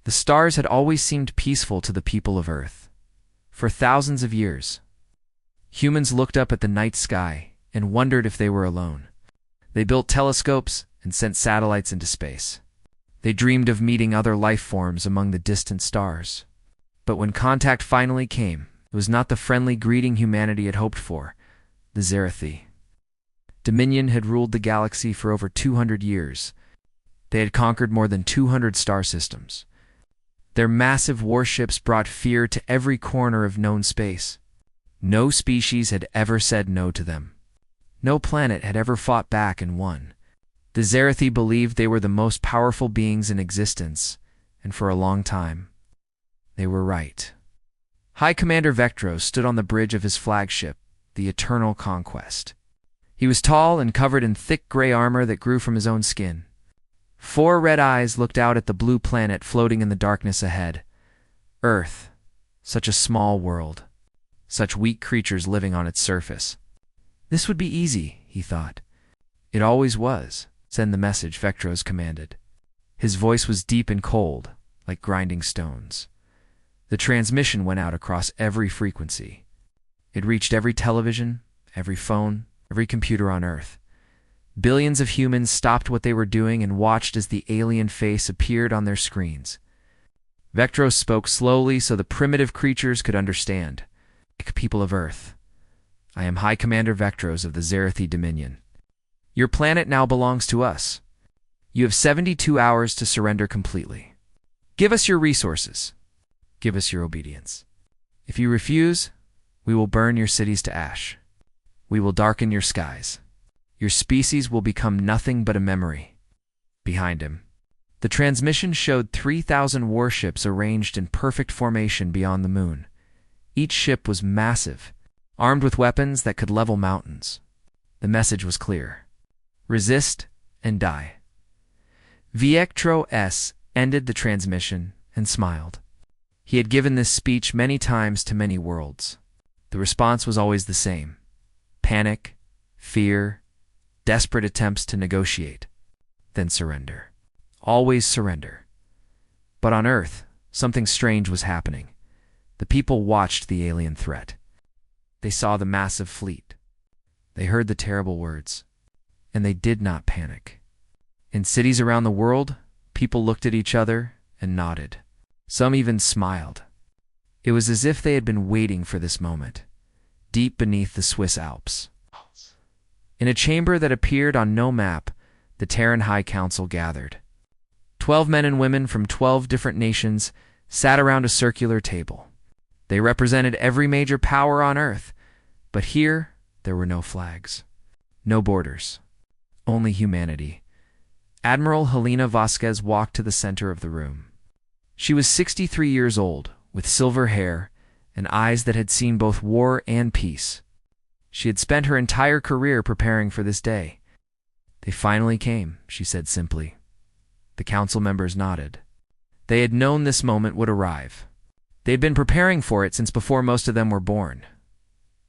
The stars had always seemed peaceful to the people of Earth. For thousands of years, humans looked up at the night sky and wondered if they were alone. They built telescopes and sent satellites into space. They dreamed of meeting other life forms among the distant stars. But when contact finally came, it was not the friendly greeting humanity had hoped for. The Zerathi Dominion had ruled the galaxy for over 200 years. They had conquered more than 200 star systems. Their massive warships brought fear to every corner of known space. No species had ever said no to them. No planet had ever fought back and won. The Zerathi believed they were the most powerful beings in existence, and for a long time, they were right. High Commander Vectros stood on the bridge of his flagship, the Eternal Conquest. He was tall and covered in thick gray armor that grew from his own skin. 4 red eyes looked out at the blue planet floating in the darkness ahead. Earth, such a small world, such weak creatures living on its surface. This would be easy, he thought. It always was. Send the message, Vectros commanded. His voice was deep and cold, like grinding stones. The transmission went out across every frequency. It reached every television, every phone, every computer on Earth. Billions of humans stopped what they were doing and watched as the alien face appeared on their screens. Vectros spoke slowly so the primitive creatures could understand. People of Earth, I am High Commander Vectros of the Zerathi Dominion. Your planet now belongs to us. You have 72 hours to surrender completely. Give us your resources. Give us your obedience. If you refuse, we will burn your cities to ash. We will darken your skies. Your species will become nothing but a memory. Behind him, the transmission showed 3,000 warships arranged in perfect formation beyond the moon. Each ship was massive, armed with weapons that could level mountains. The message was clear. Resist and die. Vectros ended the transmission and smiled. He had given this speech many times to many worlds. The response was always the same. Panic, fear, desperate attempts to negotiate, then surrender. Always surrender. But on Earth, something strange was happening. The people watched the alien threat. They saw the massive fleet. They heard the terrible words. And they did not panic. In cities around the world, people looked at each other and nodded. Some even smiled. It was as if they had been waiting for this moment, deep beneath the Swiss Alps. In a chamber that appeared on no map, the Terran High Council gathered. 12 men and women from 12 different nations sat around a circular table. They represented every major power on Earth, but here there were no flags, no borders. Only humanity. Admiral Helena Vasquez walked to the center of the room. She was 63 years old, with silver hair and eyes that had seen both war and peace. She had spent her entire career preparing for this day. They finally came, she said simply. The council members nodded. They had known this moment would arrive. They had been preparing for it since before most of them were born.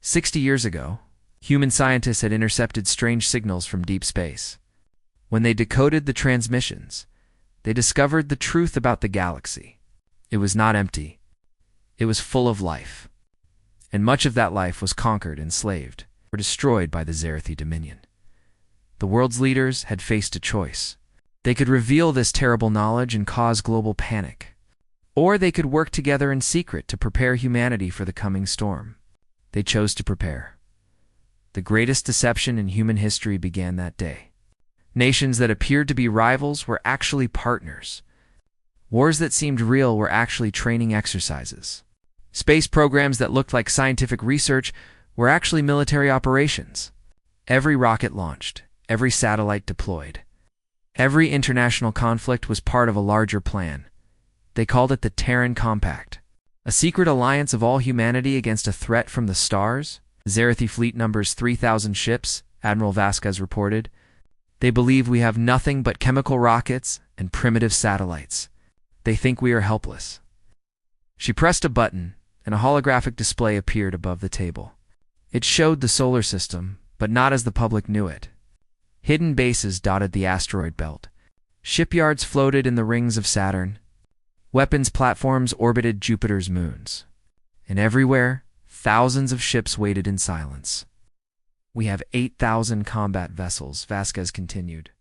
60 years ago, human scientists had intercepted strange signals from deep space. When they decoded the transmissions, they discovered the truth about the galaxy. It was not empty. It was full of life. And much of that life was conquered, enslaved, or destroyed by the Zerathi Dominion. The world's leaders had faced a choice. They could reveal this terrible knowledge and cause global panic. Or they could work together in secret to prepare humanity for the coming storm. They chose to prepare. The greatest deception in human history began that day. Nations that appeared to be rivals were actually partners. Wars that seemed real were actually training exercises. Space programs that looked like scientific research were actually military operations. Every rocket launched, every satellite deployed. Every international conflict was part of a larger plan. They called it the Terran Compact, a secret alliance of all humanity against a threat from the stars. The Zerathi fleet numbers 3,000 ships, Admiral Vasquez reported. They believe we have nothing but chemical rockets and primitive satellites. They think we are helpless. She pressed a button, and a holographic display appeared above the table. It showed the solar system, but not as the public knew it. Hidden bases dotted the asteroid belt. Shipyards floated in the rings of Saturn. Weapons platforms orbited Jupiter's moons. And everywhere, thousands of ships waited in silence. "We have 8,000 combat vessels," Vasquez continued.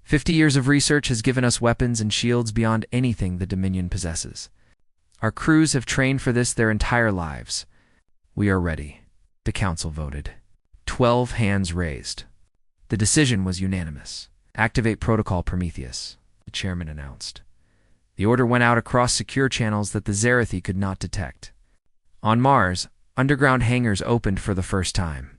50 years of research has given us weapons and shields beyond anything the Dominion possesses. Our crews have trained for this their entire lives. We are ready. The council voted. 12 hands raised. The decision was unanimous. "Activate Protocol Prometheus," the chairman announced. The order went out across secure channels that the Zerathi could not detect. On Mars, underground hangars opened for the first time.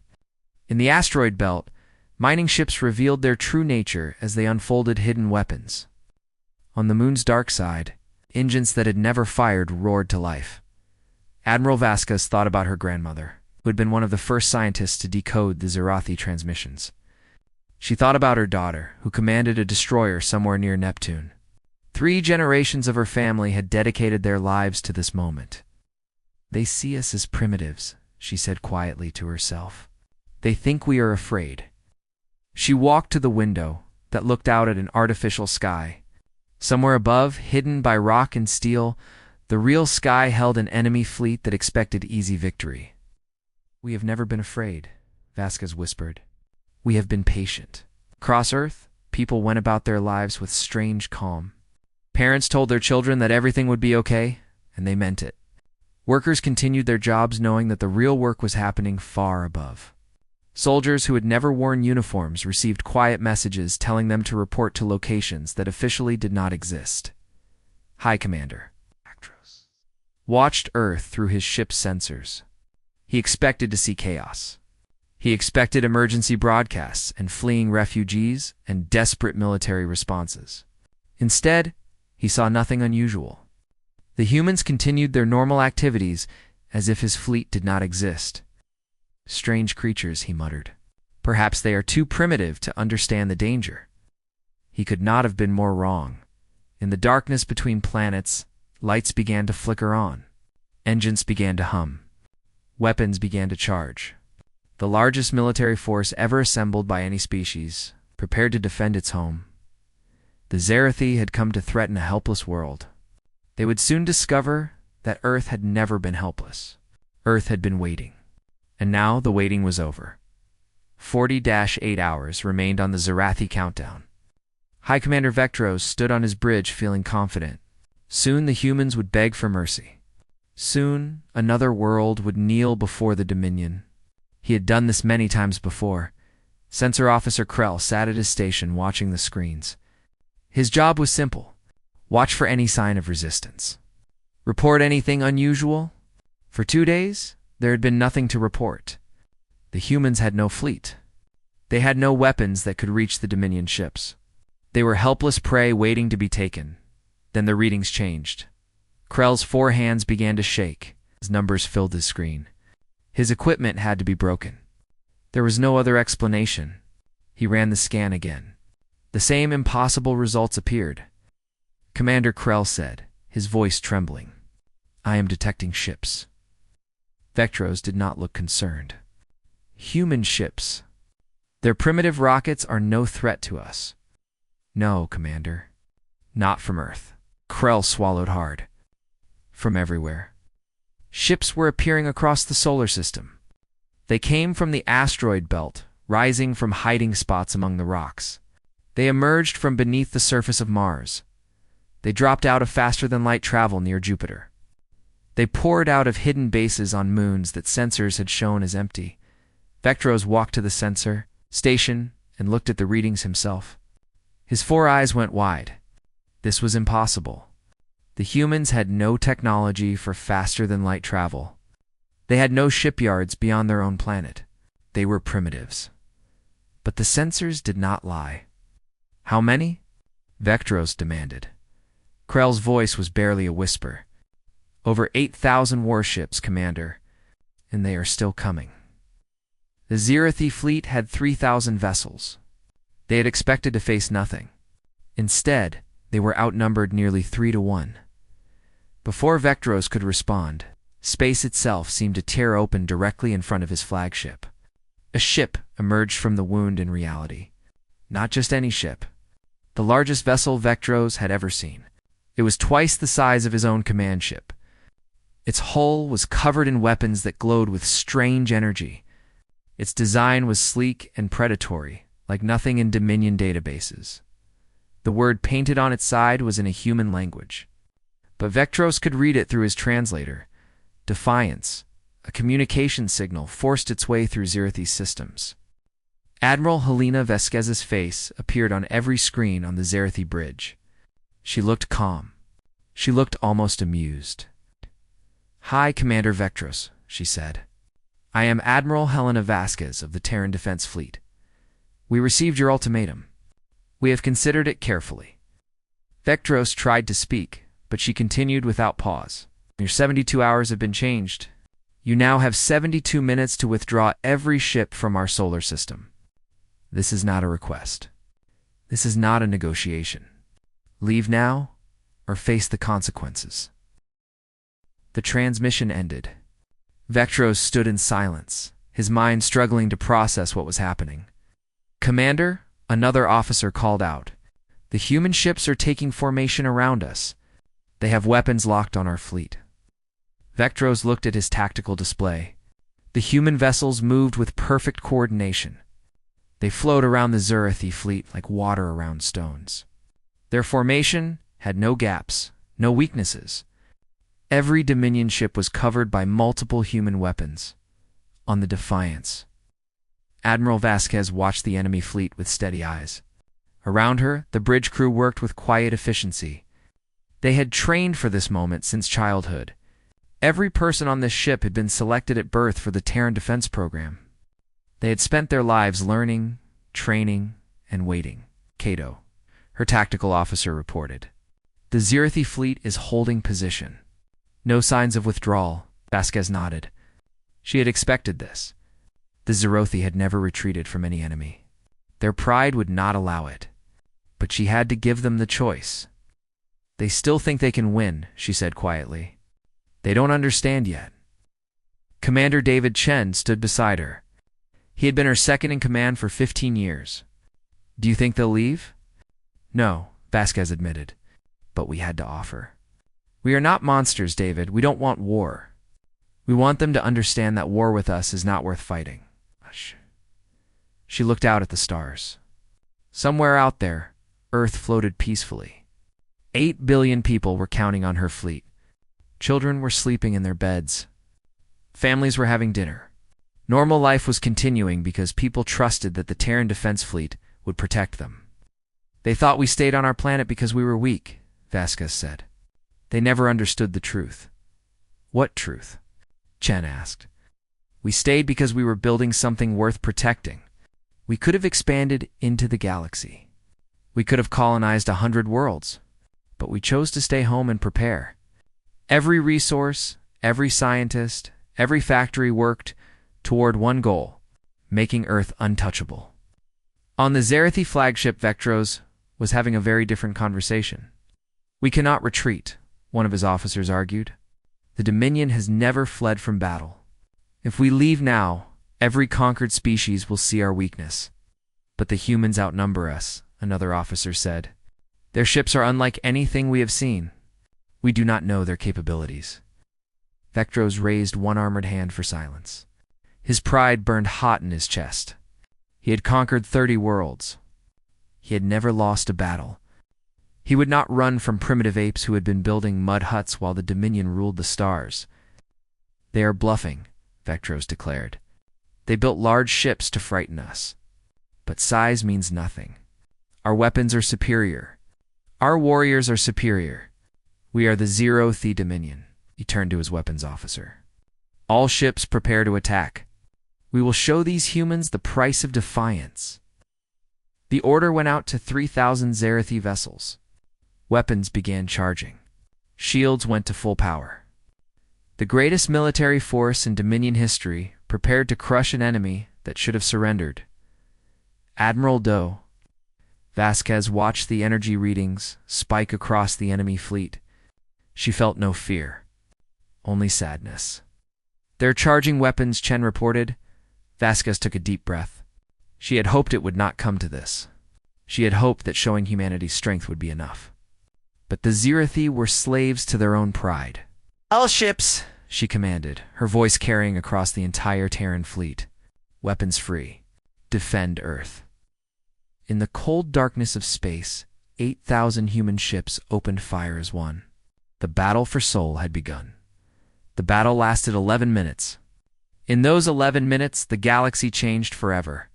In the asteroid belt, mining ships revealed their true nature as they unfolded hidden weapons. On the moon's dark side, engines that had never fired roared to life. Admiral Vasquez thought about her grandmother, who had been one of the first scientists to decode the Zerathi transmissions. She thought about her daughter, who commanded a destroyer somewhere near Neptune. 3 generations of her family had dedicated their lives to this moment. "They see us as primitives," she said quietly to herself. "They think we are afraid." She walked to the window that looked out at an artificial sky. Somewhere above, hidden by rock and steel, the real sky held an enemy fleet that expected easy victory. "We have never been afraid," Vasquez whispered. "We have been patient." Across Earth, people went about their lives with strange calm. Parents told their children that everything would be okay, and they meant it. Workers continued their jobs knowing that the real work was happening far above. Soldiers who had never worn uniforms received quiet messages telling them to report to locations that officially did not exist. High Commander watched Earth through his ship's sensors. He expected to see chaos. He expected emergency broadcasts and fleeing refugees and desperate military responses. Instead, he saw nothing unusual. The humans continued their normal activities as if his fleet did not exist. "Strange creatures," he muttered. "Perhaps they are too primitive to understand the danger." He could not have been more wrong. In the darkness between planets, lights began to flicker on. Engines began to hum. Weapons began to charge. The largest military force ever assembled by any species, prepared to defend its home. The Zerathi had come to threaten a helpless world. They would soon discover that Earth had never been helpless. Earth had been waiting. And now the waiting was over. 40-8 hours remained on the Zerathi countdown. High Commander Vectros stood on his bridge feeling confident. Soon the humans would beg for mercy. Soon another world would kneel before the Dominion. He had done this many times before. Sensor Officer Krell sat at his station watching the screens. His job was simple. Watch for any sign of resistance. Report anything unusual. For 2 days, there had been nothing to report. The humans had no fleet. They had no weapons that could reach the Dominion ships. They were helpless prey waiting to be taken. Then the readings changed. Krell's 4 hands began to shake as numbers filled his screen. His equipment had to be broken. There was no other explanation. He ran the scan again. The same impossible results appeared. Commander Krell said, his voice trembling, "I am detecting ships." Vectros did not look concerned. "Human ships. Their primitive rockets are no threat to us." "No, Commander. Not from Earth." Krell swallowed hard. "From everywhere." Ships were appearing across the solar system. They came from the asteroid belt, rising from hiding spots among the rocks. They emerged from beneath the surface of Mars. They dropped out of faster-than-light travel near Jupiter. They poured out of hidden bases on moons that sensors had shown as empty. Vectros walked to the sensor station and looked at the readings himself. His 4 eyes went wide. This was impossible. The humans had no technology for faster-than-light travel. They had no shipyards beyond their own planet. They were primitives. But the sensors did not lie. "How many?" Vectros demanded. Krell's voice was barely a whisper. "Over 8,000 warships, Commander, and they are still coming." The Zerathi fleet had 3,000 vessels. They had expected to face nothing. Instead, they were outnumbered nearly 3-1. Before Vectros could respond, space itself seemed to tear open directly in front of his flagship. A ship emerged from the wound in reality. Not just any ship. The largest vessel Vectros had ever seen. It was twice the size of his own command ship. Its hull was covered in weapons that glowed with strange energy. Its design was sleek and predatory, like nothing in Dominion databases. The word painted on its side was in a human language, but Vectros could read it through his translator. Defiance, a communication signal, forced its way through Zereth's systems. Admiral Helena Vasquez's face appeared on every screen on the Zerethi bridge. She looked calm. She looked almost amused. "Hi, Commander Vectros," she said. "I am Admiral Helena Vasquez of the Terran Defense Fleet. We received your ultimatum. We have considered it carefully." Vectros tried to speak, but she continued without pause. "Your 72 hours have been changed. You now have 72 minutes to withdraw every ship from our solar system. This is not a request. This is not a negotiation. Leave now, or face the consequences." The transmission ended. Vectros stood in silence, his mind struggling to process what was happening. "Commander," another officer called out, "the human ships are taking formation around us. They have weapons locked on our fleet." Vectros looked at his tactical display. The human vessels moved with perfect coordination. They flowed around the Zerethi fleet like water around stones. Their formation had no gaps, no weaknesses. Every Dominion ship was covered by multiple human weapons. On the Defiance, Admiral Vasquez watched the enemy fleet with steady eyes. Around her, the bridge crew worked with quiet efficiency. They had trained for this moment since childhood. Every person on this ship had been selected at birth for the Terran Defense Program. They had spent their lives learning, training, and waiting. "Cato," her tactical officer reported. "The Zerethi fleet is holding position." "No signs of withdrawal," Vasquez nodded. She had expected this. The Zerothi had never retreated from any enemy. Their pride would not allow it. But she had to give them the choice. "They still think they can win," she said quietly. "They don't understand yet." Commander David Chen stood beside her. He had been her second in command for 15 years. "Do you think they'll leave?" "No," Vasquez admitted. "But we had to offer." "We are not monsters, David. We don't want war. We want them to understand that war with us is not worth fighting." Hush. She looked out at the stars. Somewhere out there, Earth floated peacefully. 8 billion people were counting on her fleet. Children were sleeping in their beds. Families were having dinner. Normal life was continuing because people trusted that the Terran Defense Fleet would protect them. "They thought we stayed on our planet because we were weak," Vasquez said. "They never understood the truth." "What truth?" Chen asked. "We stayed because we were building something worth protecting. We could have expanded into the galaxy. We could have colonized 100 worlds. But we chose to stay home and prepare. Every resource, every scientist, every factory worked toward one goal: making Earth untouchable." On the Zerethi flagship, Vectros was having a very different conversation. "We cannot retreat," one of his officers argued. "The Dominion has never fled from battle. If we leave now, every conquered species will see our weakness." "But the humans outnumber us," another officer said. "Their ships are unlike anything we have seen. We do not know their capabilities." Vectros raised one armored hand for silence. His pride burned hot in his chest. He had conquered 30 worlds. He had never lost a battle. He would not run from primitive apes who had been building mud huts while the Dominion ruled the stars. "They are bluffing," Vectros declared. "They built large ships to frighten us. But size means nothing. Our weapons are superior. Our warriors are superior. We are the Zerothi Dominion." He turned to his weapons officer. "All ships prepare to attack. We will show these humans the price of defiance." The order went out to 3,000 Zerethi vessels. Weapons began charging. Shields went to full power. The greatest military force in Dominion history prepared to crush an enemy that should have surrendered. Admiral Doe. Vasquez watched the energy readings spike across the enemy fleet. She felt no fear, only sadness. "They're charging weapons," Chen reported. Vasquez took a deep breath. She had hoped it would not come to this. She had hoped that showing humanity's strength would be enough. But the Zirathi were slaves to their own pride. "All ships," she commanded, her voice carrying across the entire Terran fleet. "Weapons free. Defend Earth." In the cold darkness of space, 8,000 human ships opened fire as one. The battle for Sol had begun. The battle lasted 11 minutes. In those 11 minutes, the galaxy changed forever.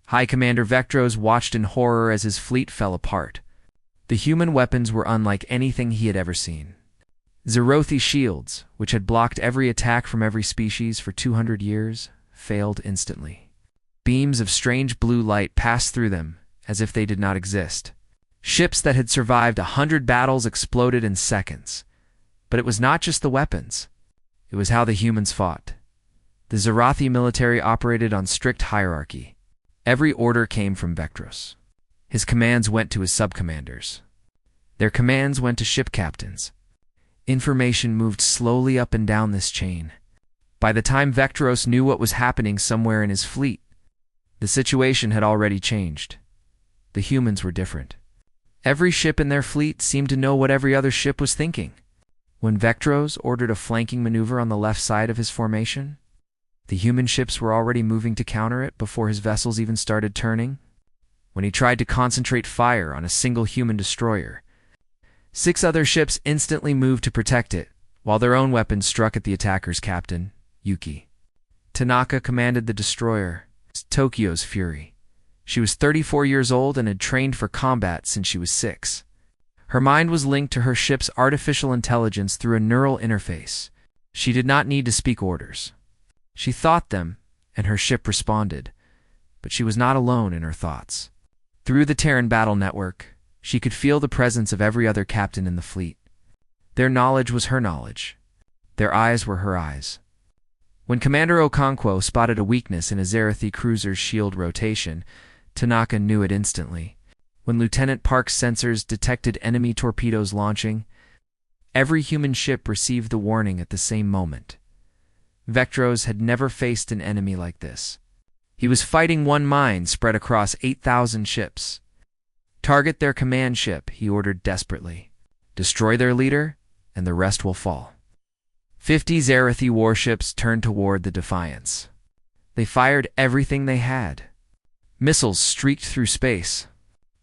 High Commander Vectros watched in horror as his fleet fell apart. The human weapons were unlike anything he had ever seen. Zerothi shields, which had blocked every attack from every species for 200 years, failed instantly. Beams of strange blue light passed through them, as if they did not exist. Ships that had survived 100 battles exploded in seconds. But it was not just the weapons. It was how the humans fought. The Zirathi military operated on strict hierarchy. Every order came from Vectros. His commands went to his subcommanders. Their commands went to ship captains. Information moved slowly up and down this chain. By the time Vectros knew what was happening somewhere in his fleet, the situation had already changed. The humans were different. Every ship in their fleet seemed to know what every other ship was thinking. When Vectros ordered a flanking maneuver on the left side of his formation, the human ships were already moving to counter it before his vessels even started turning. When he tried to concentrate fire on a single human destroyer, 6 other ships instantly moved to protect it, while their own weapons struck at the attacker's captain, Yuki. Tanaka commanded the destroyer, Tokyo's Fury. She was 34 years old and had trained for combat since she was 6. Her mind was linked to her ship's artificial intelligence through a neural interface. She did not need to speak orders. She thought them, and her ship responded, but she was not alone in her thoughts. Through the Terran battle network, she could feel the presence of every other captain in the fleet. Their knowledge was her knowledge. Their eyes were her eyes. When Commander Okonkwo spotted a weakness in a Zirathi cruiser's shield rotation, Tanaka knew it instantly. When Lieutenant Park's sensors detected enemy torpedoes launching, every human ship received the warning at the same moment. Vectros had never faced an enemy like this. He was fighting one mind spread across 8,000 ships. "Target their command ship," he ordered desperately. "Destroy their leader, and the rest will fall." 50 Zirathi warships turned toward the Defiance. They fired everything they had. Missiles streaked through space.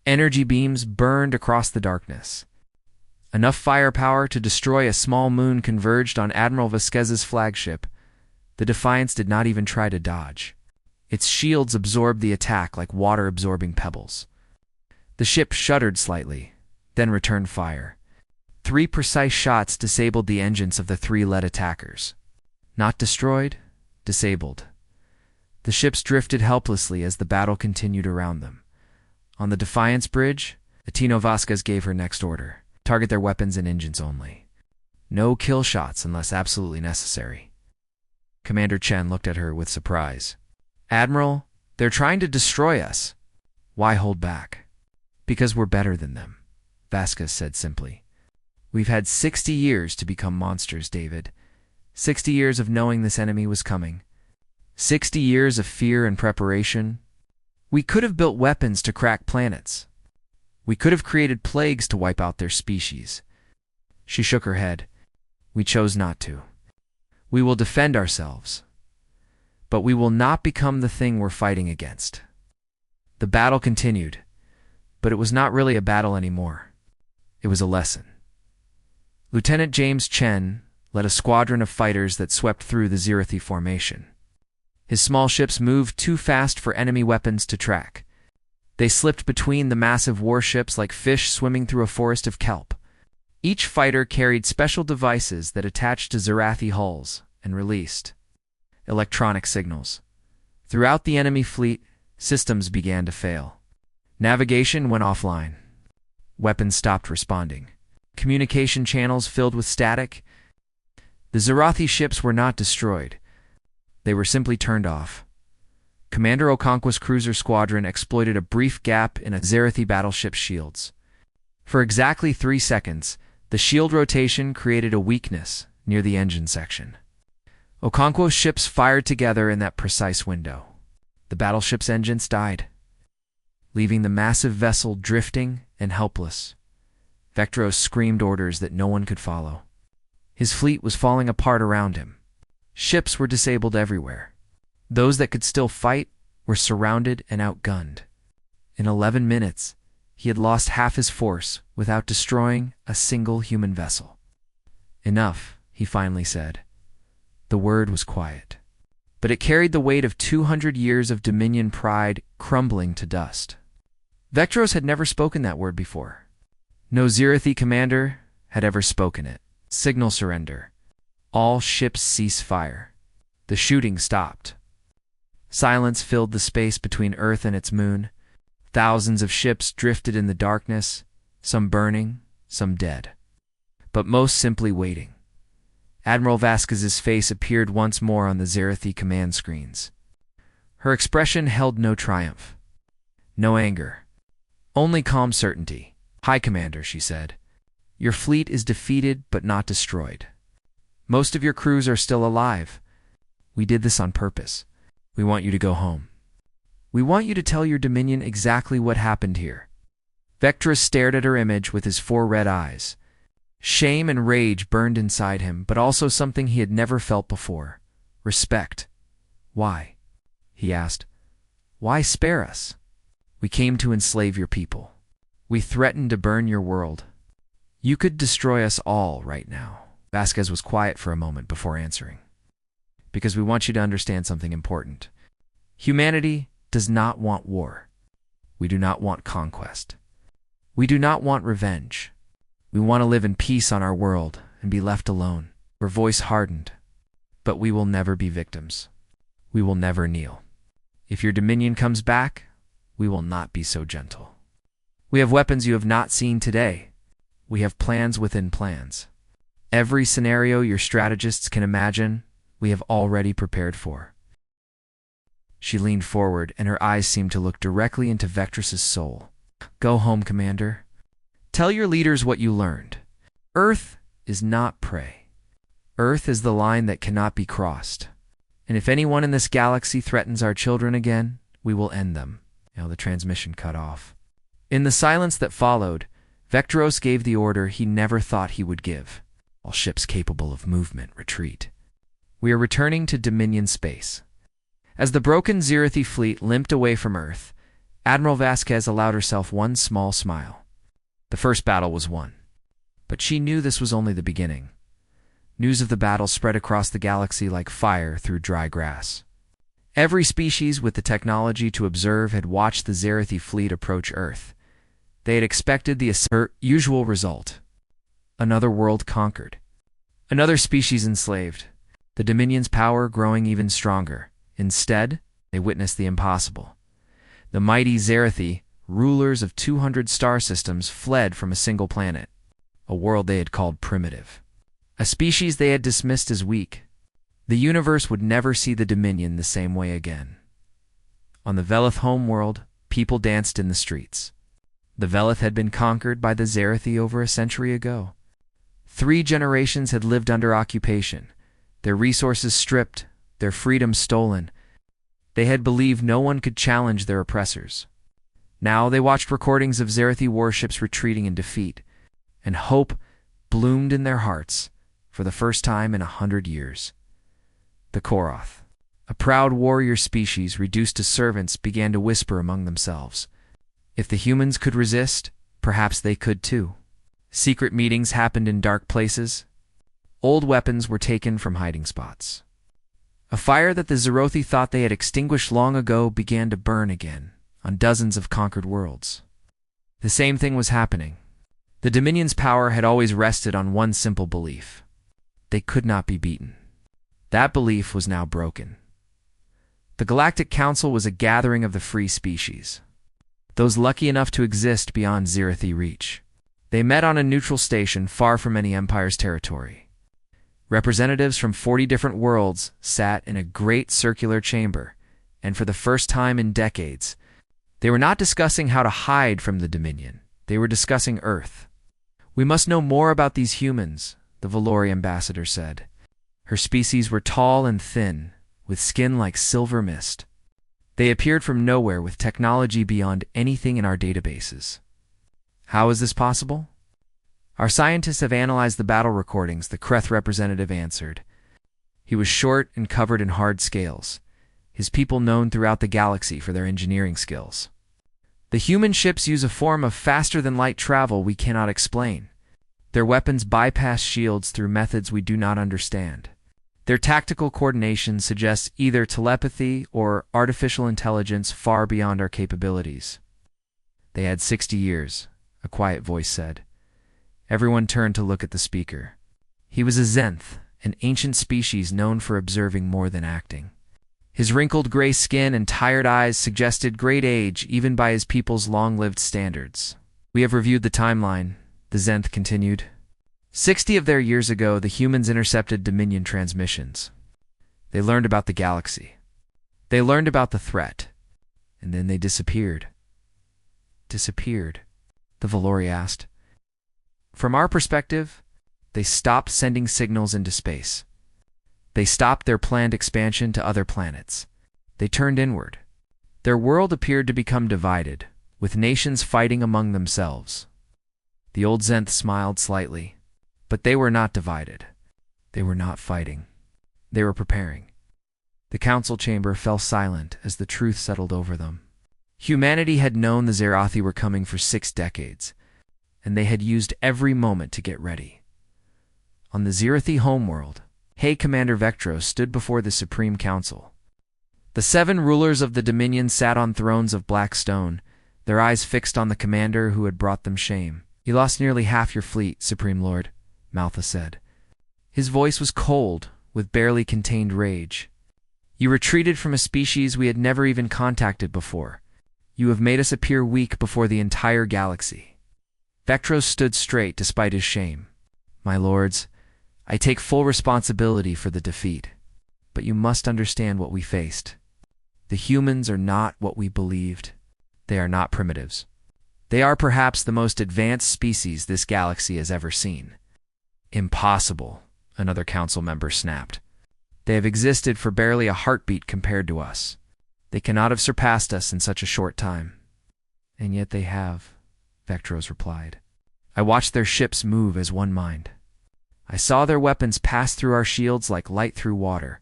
Energy beams burned across the darkness. Enough firepower to destroy a small moon converged on Admiral Vasquez's flagship. The Defiance did not even try to dodge. Its shields absorbed the attack like water absorbing pebbles. The ship shuddered slightly, then returned fire. 3 precise shots disabled the engines of the 3 lead attackers. Not destroyed, disabled. The ships drifted helplessly as the battle continued around them. On the Defiance bridge, Atino Vasquez gave her next order: target their weapons and engines only. No kill shots unless absolutely necessary. Commander Chen looked at her with surprise. "Admiral, they're trying to destroy us. Why hold back?" "Because we're better than them," Vasquez said simply. "We've had 60 years to become monsters, David. 60 years of knowing this enemy was coming. 60 years of fear and preparation. We could have built weapons to crack planets. We could have created plagues to wipe out their species." She shook her head. "We chose not to. We will defend ourselves. But we will not become the thing we're fighting against." The battle continued, but it was not really a battle anymore. It was a lesson. Lieutenant James Chen led a squadron of fighters that swept through the Zirathi formation. His small ships moved too fast for enemy weapons to track. They slipped between the massive warships like fish swimming through a forest of kelp. Each fighter carried special devices that attached to Zirathi hulls and released electronic signals. Throughout the enemy fleet, systems began to fail. Navigation went offline. Weapons stopped responding. Communication channels filled with static. The Zirathi ships were not destroyed. They were simply turned off. Commander Okonkwo's cruiser squadron exploited a brief gap in a Zirathi battleship's shields. For exactly 3 seconds, the shield rotation created a weakness near the engine section. Okonkwo's ships fired together in that precise window. The battleship's engines died, leaving the massive vessel drifting and helpless. Vectros screamed orders that no one could follow. His fleet was falling apart around him. Ships were disabled everywhere. Those that could still fight were surrounded and outgunned. In 11 minutes, he had lost half his force without destroying a single human vessel. "Enough," he finally said. The word was quiet, but it carried the weight of 200 years of Dominion pride crumbling to dust. Vectros had never spoken that word before. No Zirathi commander had ever spoken it. Signal surrender. All ships cease fire. The shooting stopped. Silence filled the space between Earth and its moon. Thousands of ships drifted in the darkness, some burning, some dead, but most simply waiting. Admiral Vasquez's face appeared once more on the Zirathi command screens. Her expression held no triumph, no anger, only calm certainty. "High Commander," she said, "your fleet is defeated but not destroyed. Most of your crews are still alive. We did this on purpose. We want you to go home. We want you to tell your Dominion exactly what happened here." Vectros stared at her image with his 4 red eyes. Shame and rage burned inside him, but also something he had never felt before. Respect. "Why?" he asked. "Why spare us? We came to enslave your people. We threatened to burn your world. You could destroy us all right now." Vasquez was quiet for a moment before answering. "Because we want you to understand something important. Humanity does not want war. We do not want conquest. We do not want revenge. We want to live in peace on our world and be left alone." Her voice hardened. "But we will never be victims. We will never kneel. If your Dominion comes back, we will not be so gentle. We have weapons you have not seen today. We have plans within plans. Every scenario your strategists can imagine, we have already prepared for." She leaned forward, and her eyes seemed to look directly into Vectros's soul. "Go home, Commander. Tell your leaders what you learned. Earth is not prey. Earth is the line that cannot be crossed. And if anyone in this galaxy threatens our children again, we will end them." Now the transmission cut off. In the silence that followed, Vectros gave the order he never thought he would give. "All ships capable of movement, retreat. We are returning to Dominion space." As the broken Zirathi fleet limped away from Earth, Admiral Vasquez allowed herself one small smile. The first battle was won. But she knew this was only the beginning. News of the battle spread across the galaxy like fire through dry grass. Every species with the technology to observe had watched the Zirathi fleet approach Earth. They had expected the usual result. Another world conquered. Another species enslaved. The Dominion's power growing even stronger. Instead, they witnessed the impossible. The mighty Zirathi, rulers of 200 star systems, fled from a single planet, a world they had called primitive, a species they had dismissed as weak. The universe would never see the Dominion the same way again. On the Velith homeworld, people danced in the streets. The Velith had been conquered by the Zirathi over a century ago. 3 generations had lived under occupation, their resources stripped, their freedom stolen. They had believed no one could challenge their oppressors. Now they watched recordings of Zirathi warships retreating in defeat, and hope bloomed in their hearts for the first time in 100 years. The Koroth, a proud warrior species reduced to servants, began to whisper among themselves. If the humans could resist, perhaps they could too. Secret meetings happened in dark places. Old weapons were taken from hiding spots. A fire that the Zirathi thought they had extinguished long ago began to burn again on dozens of conquered worlds. The same thing was happening. The Dominion's power had always rested on one simple belief. They could not be beaten. That belief was now broken. The Galactic Council was a gathering of the free species, those lucky enough to exist beyond Zirathi reach. They met on a neutral station far from any empire's territory. Representatives from 40 different worlds sat in a great circular chamber, and for the first time in decades, they were not discussing how to hide from the Dominion. They were discussing Earth. "We must know more about these humans," the Valori ambassador said. Her species were tall and thin, with skin like silver mist. They appeared from nowhere with technology beyond anything in our databases. "How is this possible?" Our scientists have analyzed the battle recordings, the Kreth representative answered. He was short and covered in hard scales, his people known throughout the galaxy for their engineering skills. The human ships use a form of faster-than-light travel we cannot explain. Their weapons bypass shields through methods we do not understand. Their tactical coordination suggests either telepathy or artificial intelligence far beyond our capabilities. They had 60 years, a quiet voice said. Everyone turned to look at the speaker. He was a Zenth, an ancient species known for observing more than acting. His wrinkled gray skin and tired eyes suggested great age even by his people's long-lived standards. We have reviewed the timeline, the Zenth continued. 60 of their years ago, the humans intercepted Dominion transmissions. They learned about the galaxy. They learned about the threat. And then they disappeared. Disappeared? The Valori asked. From our perspective, they stopped sending signals into space. They stopped their planned expansion to other planets. They turned inward. Their world appeared to become divided, with nations fighting among themselves. The old Zenth smiled slightly, but they were not divided. They were not fighting. They were preparing. The council chamber fell silent as the truth settled over them. Humanity had known the Zerathi were coming for 6 decades, and they had used every moment to get ready. On the Zerathi homeworld, Hey Commander Vectros stood before the Supreme Council. The 7 rulers of the Dominion sat on thrones of black stone, their eyes fixed on the commander who had brought them shame. You lost nearly half your fleet, Supreme Lord, Maltha said. His voice was cold, with barely contained rage. You retreated from a species we had never even contacted before. You have made us appear weak before the entire galaxy. Vectros stood straight despite his shame. My lords, I take full responsibility for the defeat, but you must understand what we faced. The humans are not what we believed. They are not primitives. They are perhaps the most advanced species this galaxy has ever seen. Impossible, another council member snapped. They have existed for barely a heartbeat compared to us. They cannot have surpassed us in such a short time. And yet they have, Vectros replied. I watched their ships move as one mind. I saw their weapons pass through our shields like light through water.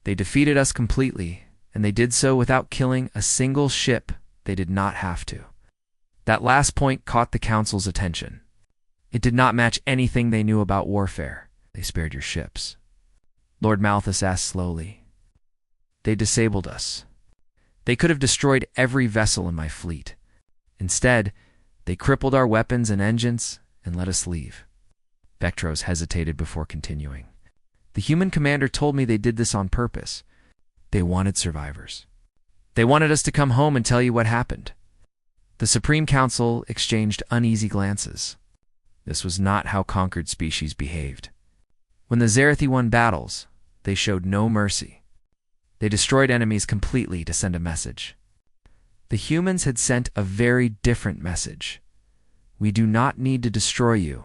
They defeated us completely, and they did so without killing a single ship they did not have to. That last point caught the Council's attention. It did not match anything they knew about warfare. They spared your ships. Lord Malthus asked slowly. They disabled us. They could have destroyed every vessel in my fleet. Instead, they crippled our weapons and engines and let us leave. Vectros hesitated before continuing. The human commander told me they did this on purpose. They wanted survivors. They wanted us to come home and tell you what happened. The Supreme Council exchanged uneasy glances. This was not how conquered species behaved. When the Zerathi won battles, they showed no mercy. They destroyed enemies completely to send a message. The humans had sent a very different message. We do not need to destroy you.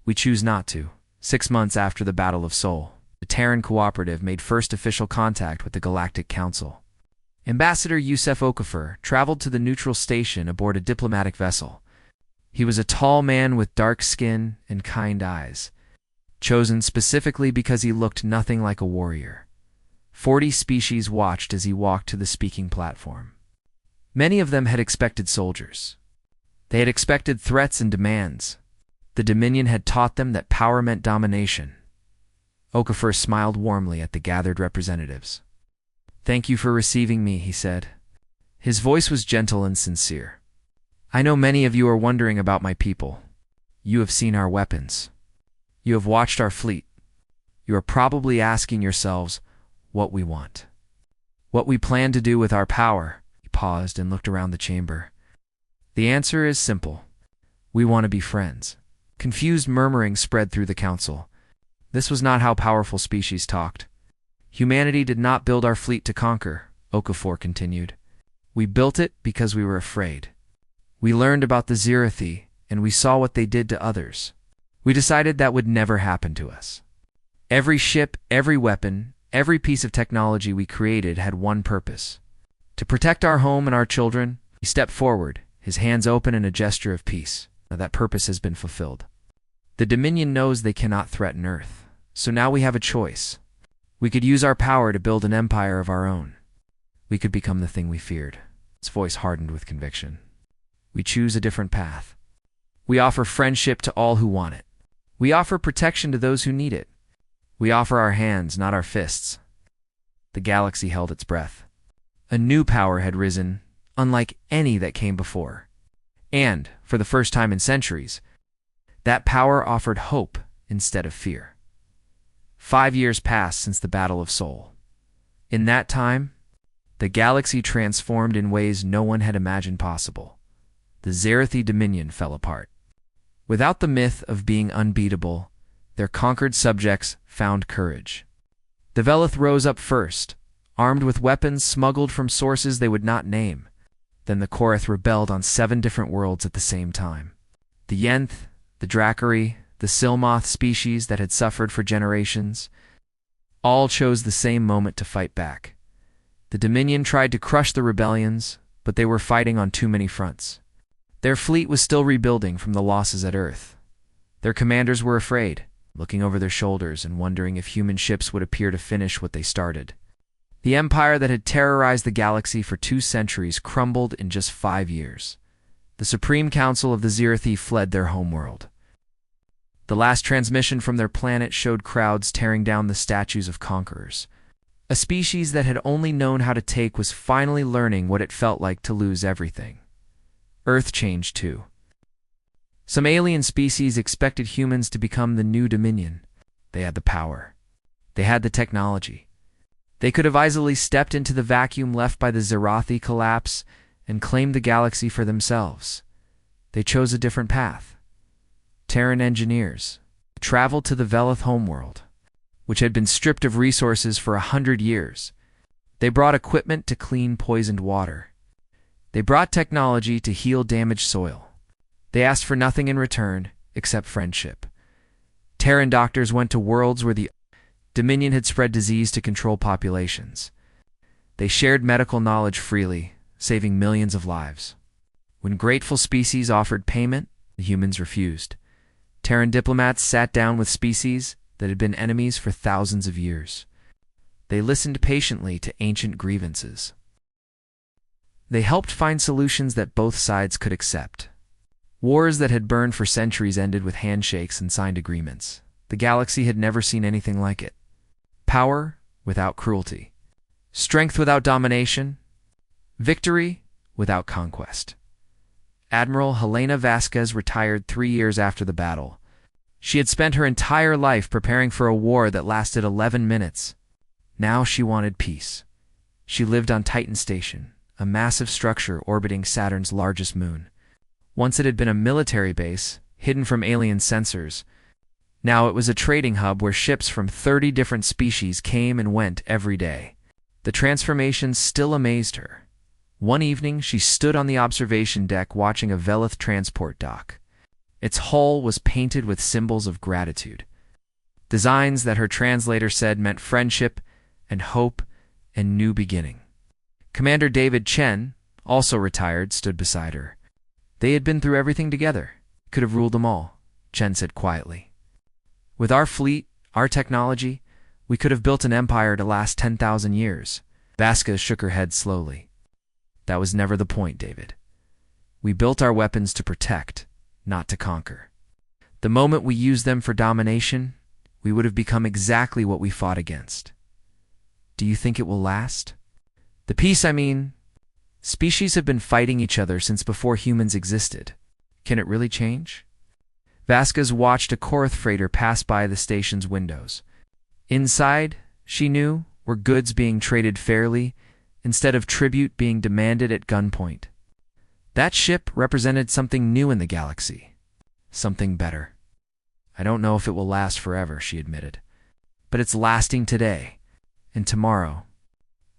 We choose not to. 6 months after the Battle of Sol, the Terran Cooperative made first official contact with the Galactic Council. Ambassador Yusef Okafor traveled to the neutral station aboard a diplomatic vessel. He was a tall man with dark skin and kind eyes, chosen specifically because he looked nothing like a warrior. 40 species watched as he walked to the speaking platform. Many of them had expected soldiers. They had expected threats and demands. The Dominion had taught them that power meant domination. Okafor smiled warmly at the gathered representatives. Thank you for receiving me, he said. His voice was gentle and sincere. I know many of you are wondering about my people. You have seen our weapons. You have watched our fleet. You are probably asking yourselves what we want. What we plan to do with our power. He paused and looked around the chamber. The answer is simple. We want to be friends. Confused murmuring spread through the council. This was not how powerful species talked. Humanity did not build our fleet to conquer, Okafor continued. We built it because we were afraid. We learned about the Zerathi, and we saw what they did to others. We decided that would never happen to us. Every ship, every weapon, every piece of technology we created had one purpose. To protect our home and our children. He stepped forward, his hands open in a gesture of peace. Now that purpose has been fulfilled. The Dominion knows they cannot threaten Earth, so now we have a choice. We could use our power to build an empire of our own. We could become the thing we feared. His voice hardened with conviction. We choose a different path. We offer friendship to all who want it. We offer protection to those who need it. We offer our hands, not our fists. The galaxy held its breath. A new power had risen, unlike any that came before. And, for the first time in centuries, that power offered hope instead of fear. 5 years passed since the Battle of Sol. In that time, the galaxy transformed in ways no one had imagined possible. The Zerathi Dominion fell apart. Without the myth of being unbeatable, their conquered subjects found courage. The Velith rose up first, armed with weapons smuggled from sources they would not name. Then the Korath rebelled on 7 different worlds at the same time. The Yenth, the Dracari, the Silmoth species that had suffered for generations, all chose the same moment to fight back. The Dominion tried to crush the rebellions, but they were fighting on too many fronts. Their fleet was still rebuilding from the losses at Earth. Their commanders were afraid, looking over their shoulders and wondering if human ships would appear to finish what they started. The empire that had terrorized the galaxy for 2 centuries crumbled in just 5 years. The Supreme Council of the Zerathi fled their homeworld. The last transmission from their planet showed crowds tearing down the statues of conquerors. A species that had only known how to take was finally learning what it felt like to lose everything. Earth changed too. Some alien species expected humans to become the new Dominion. They had the power. They had the technology. They could have easily stepped into the vacuum left by the Zerathi collapse and claimed the galaxy for themselves. They chose a different path. Terran engineers traveled to the Velith homeworld, which had been stripped of resources for 100 years. They brought equipment to clean poisoned water. They brought technology to heal damaged soil. They asked for nothing in return except friendship. Terran doctors went to worlds where the Dominion had spread disease to control populations. They shared medical knowledge freely, saving millions of lives. When grateful species offered payment, the humans refused. Terran diplomats sat down with species that had been enemies for thousands of years. They listened patiently to ancient grievances. They helped find solutions that both sides could accept. Wars that had burned for centuries ended with handshakes and signed agreements. The galaxy had never seen anything like it. Power without cruelty. Strength without domination. Victory without conquest. Admiral Helena Vasquez retired 3 years after the battle. She had spent her entire life preparing for a war that lasted 11 minutes. Now she wanted peace. She lived on Titan Station, a massive structure orbiting Saturn's largest moon. Once it had been a military base, hidden from alien sensors. Now it was a trading hub where ships from 30 different species came and went every day. The transformation still amazed her. One evening, she stood on the observation deck watching a Velith transport dock. Its hull was painted with symbols of gratitude. Designs that her translator said meant friendship and hope and new beginning. Commander David Chen, also retired, stood beside her. They had been through everything together. Could have ruled them all, Chen said quietly. With our fleet, our technology, we could have built an empire to last 10,000 years. Vasquez shook her head slowly. That was never the point, David. We built our weapons to protect, not to conquer. The moment we used them for domination, we would have become exactly what we fought against. Do you think it will last? The peace, I mean. Species have been fighting each other since before humans existed. Can it really change? Vasquez watched a Korath freighter pass by the station's windows. Inside, she knew, were goods being traded fairly, instead of tribute being demanded at gunpoint. That ship represented something new in the galaxy. Something better. I don't know if it will last forever, she admitted. But it's lasting today, and tomorrow.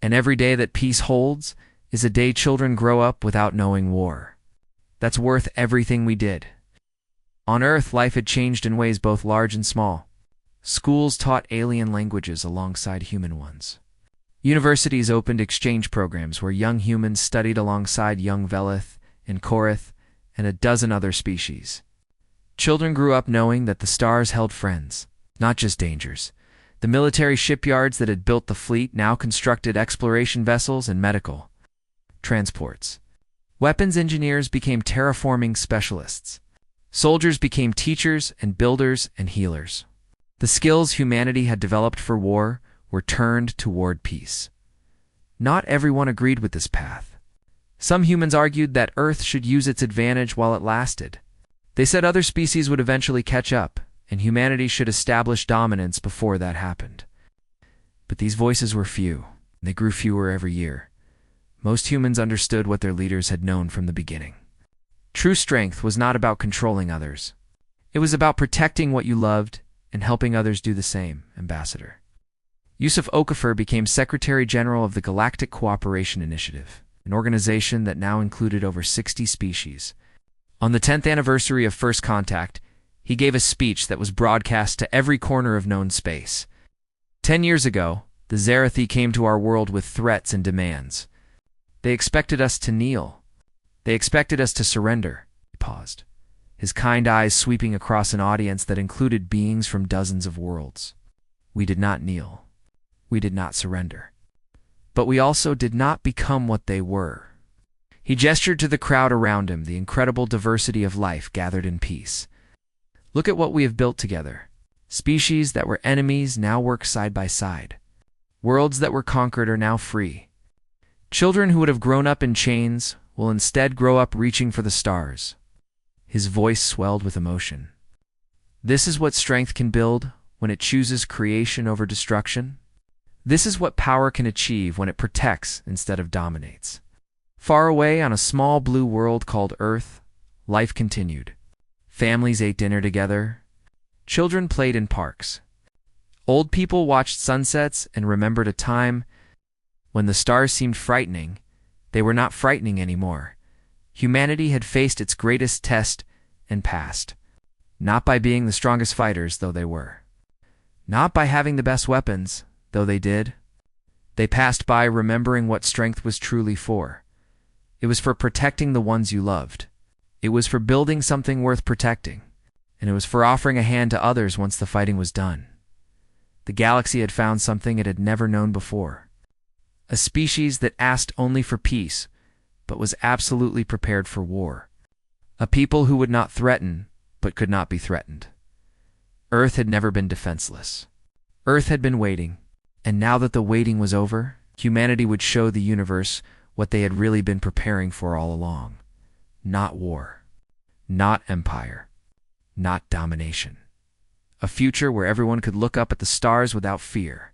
And every day that peace holds is a day children grow up without knowing war. That's worth everything we did. On Earth, life had changed in ways both large and small. Schools taught alien languages alongside human ones. Universities opened exchange programs where young humans studied alongside young Velith and Korath and a dozen other species. Children grew up knowing that the stars held friends, not just dangers. The military shipyards that had built the fleet now constructed exploration vessels and medical transports. Weapons engineers became terraforming specialists. Soldiers became teachers and builders and healers. The skills humanity had developed for war were turned toward peace. Not everyone agreed with this path. Some humans argued that Earth should use its advantage while it lasted. They said other species would eventually catch up, and humanity should establish dominance before that happened. But these voices were few, and they grew fewer every year. Most humans understood what their leaders had known from the beginning. True strength was not about controlling others. It was about protecting what you loved and helping others do the same, Ambassador. Yusuf Okafor became Secretary General of the Galactic Cooperation Initiative, an organization that now included over 60 species. On the 10th anniversary of First Contact, he gave a speech that was broadcast to every corner of known space. 10 years ago, the Zarathi came to our world with threats and demands. They expected us to kneel. They expected us to surrender. He paused, his kind eyes sweeping across an audience that included beings from dozens of worlds. We did not kneel. We did not surrender. But we also did not become what they were. He gestured to the crowd around him, the incredible diversity of life gathered in peace. Look at what we have built together. Species that were enemies now work side by side. Worlds that were conquered are now free. Children who would have grown up in chains will instead grow up reaching for the stars. His voice swelled with emotion. This is what strength can build when it chooses creation over destruction. This is what power can achieve when it protects instead of dominates. Far away on a small blue world called Earth, life continued. Families ate dinner together. Children played in parks. Old people watched sunsets and remembered a time when the stars seemed frightening. They were not frightening anymore. Humanity had faced its greatest test and passed. Not by being the strongest fighters, though they were. Not by having the best weapons, though they did. They passed by remembering what strength was truly for. It was for protecting the ones you loved. It was for building something worth protecting. And it was for offering a hand to others once the fighting was done. The galaxy had found something it had never known before. A species that asked only for peace, but was absolutely prepared for war. A people who would not threaten, but could not be threatened. Earth had never been defenseless. Earth had been waiting, and now that the waiting was over, humanity would show the universe what they had really been preparing for all along. Not war. Not empire. Not domination. A future where everyone could look up at the stars without fear.